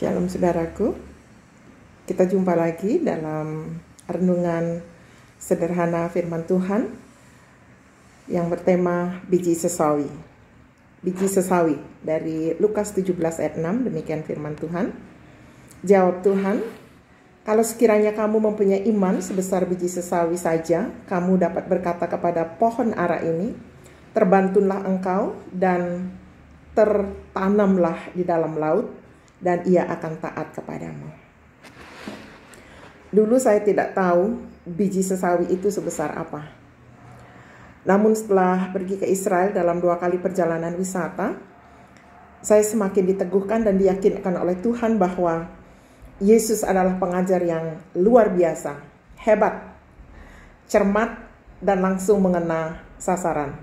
Shalom saudaraku, kita jumpa lagi dalam renungan sederhana firman Tuhan yang bertema biji sesawi. Biji sesawi dari Lukas 17 ayat 6, demikian firman Tuhan. Jawab Tuhan, kalau sekiranya kamu mempunyai iman sebesar biji sesawi saja, kamu dapat berkata kepada pohon ara ini, terbantunlah engkau dan tertanamlah di dalam laut, dan ia akan taat kepadamu. Dulu saya tidak tahu biji sesawi itu sebesar apa. Namun setelah pergi ke Israel dalam 2 kali perjalanan wisata, saya semakin diteguhkan dan diyakinkan oleh Tuhan bahwa Yesus adalah pengajar yang luar biasa, hebat, cermat, dan langsung mengena sasaran.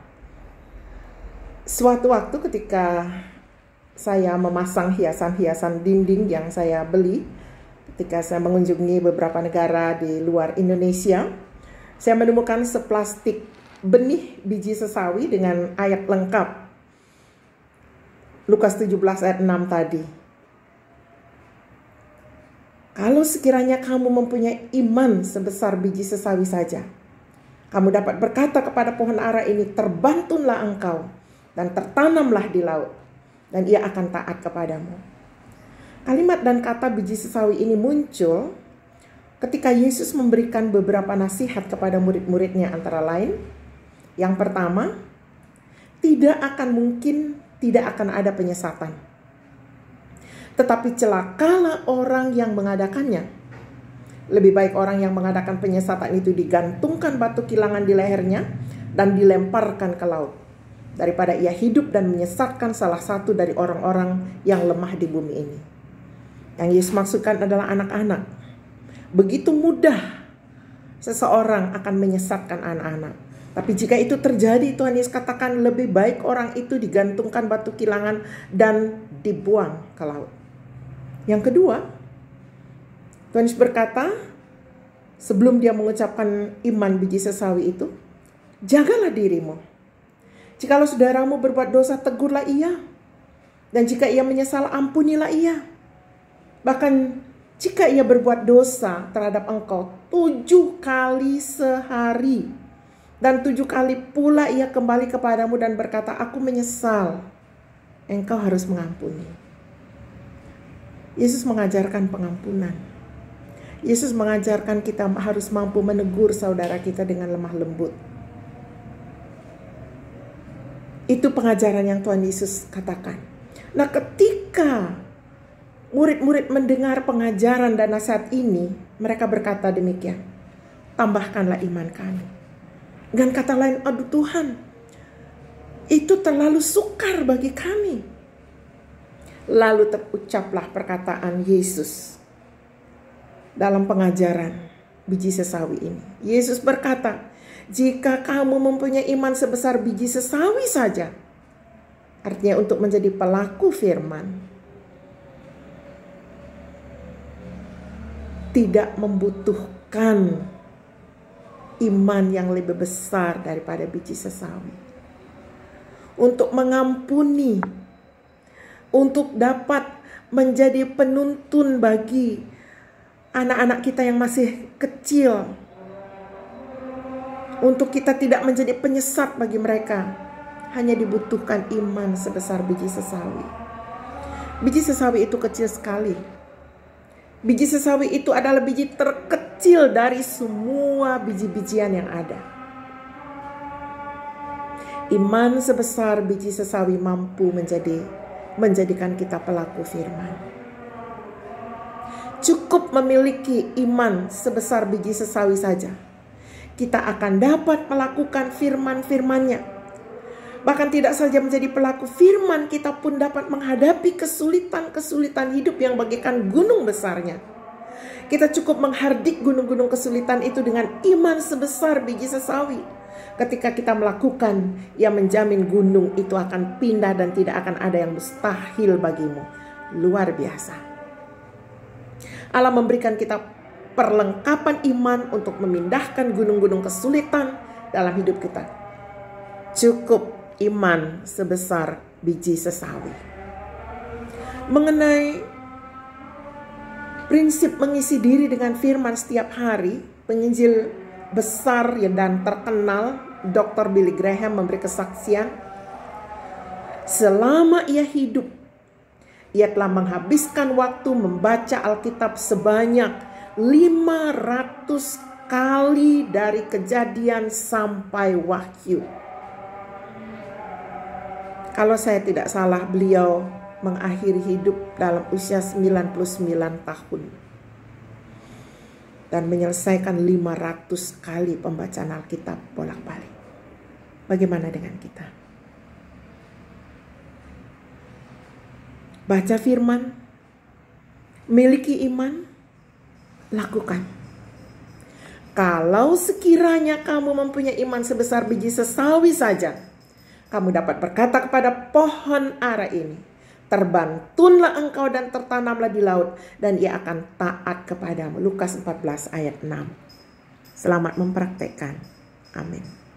Suatu waktu ketika saya memasang hiasan-hiasan dinding yang saya beli ketika saya mengunjungi beberapa negara di luar Indonesia, saya menemukan seplastik benih biji sesawi dengan ayat lengkap Lukas 17 ayat 6 tadi. Kalau sekiranya kamu mempunyai iman sebesar biji sesawi saja, kamu dapat berkata kepada pohon ara ini, terbantunlah engkau dan tertanamlah di laut, dan ia akan taat kepadamu. Kalimat dan kata biji sesawi ini muncul ketika Yesus memberikan beberapa nasihat kepada murid-muridnya, antara lain, yang pertama, tidak akan ada penyesatan. Tetapi celakalah orang yang mengadakannya. Lebih baik orang yang mengadakan penyesatan itu digantungkan batu kilangan di lehernya dan dilemparkan ke laut, daripada ia hidup dan menyesatkan salah satu dari orang-orang yang lemah di bumi ini. Yang Yesus maksudkan adalah anak-anak. Begitu mudah seseorang akan menyesatkan anak-anak. Tapi jika itu terjadi, Tuhan Yesus katakan lebih baik orang itu digantungkan batu kilangan dan dibuang ke laut. Yang kedua, Tuhan Yesus berkata, sebelum dia mengucapkan iman biji sesawi itu, jagalah dirimu. Jikalau saudaramu berbuat dosa, tegurlah ia. Dan jika ia menyesal, ampunilah ia. Bahkan jika ia berbuat dosa terhadap engkau 7 kali sehari, dan 7 kali pula ia kembali kepadamu dan berkata, aku menyesal, engkau harus mengampuni. Yesus mengajarkan pengampunan. Yesus mengajarkan kita harus mampu menegur saudara kita dengan lemah lembut. Itu pengajaran yang Tuhan Yesus katakan. Nah, ketika murid-murid mendengar pengajaran dan nasihat ini, mereka berkata demikian, tambahkanlah iman kami. Dengan kata lain, aduh Tuhan, itu terlalu sukar bagi kami. Lalu terucaplah perkataan Yesus dalam pengajaran biji sesawi ini. Yesus berkata, jika kamu mempunyai iman sebesar biji sesawi saja, artinya untuk menjadi pelaku firman, tidak membutuhkan iman yang lebih besar daripada biji sesawi. Untuk mengampuni, untuk dapat menjadi penuntun bagi anak-anak kita yang masih kecil, untuk kita tidak menjadi penyesat bagi mereka, hanya dibutuhkan iman sebesar biji sesawi. Biji sesawi itu kecil sekali. Biji sesawi itu adalah biji terkecil dari semua biji-bijian yang ada. Iman sebesar biji sesawi mampu menjadikan kita pelaku firman. Cukup memiliki iman sebesar biji sesawi saja, kita akan dapat melakukan firman-firman-Nya. Bahkan tidak saja menjadi pelaku firman, kita pun dapat menghadapi kesulitan-kesulitan hidup yang bagaikan gunung besarnya. Kita cukup menghardik gunung-gunung kesulitan itu dengan iman sebesar biji sesawi. Ketika kita melakukan, Ia menjamin gunung itu akan pindah dan tidak akan ada yang mustahil bagimu. Luar biasa. Allah memberikan kita perlengkapan iman untuk memindahkan gunung-gunung kesulitan dalam hidup kita. Cukup iman sebesar biji sesawi. Mengenai Prinsip mengisi diri dengan firman setiap hari, penginjil besar dan terkenal Dr. Billy Graham memberi kesaksian, selama ia hidup, ia telah menghabiskan waktu membaca Alkitab sebanyak 500 kali dari Kejadian sampai Wahyu. Kalau saya tidak salah, beliau mengakhiri hidup dalam usia 99 tahun. Dan menyelesaikan 500 kali pembacaan Alkitab bolak-balik. Bagaimana dengan kita? Baca firman, miliki iman, lakukan. Kalau sekiranya kamu mempunyai iman sebesar biji sesawi saja, kamu dapat berkata kepada pohon ara ini, terbantunlah engkau dan tertanamlah di laut, dan ia akan taat kepadamu. Lukas 14 ayat 6. Selamat mempraktekkan. Amin.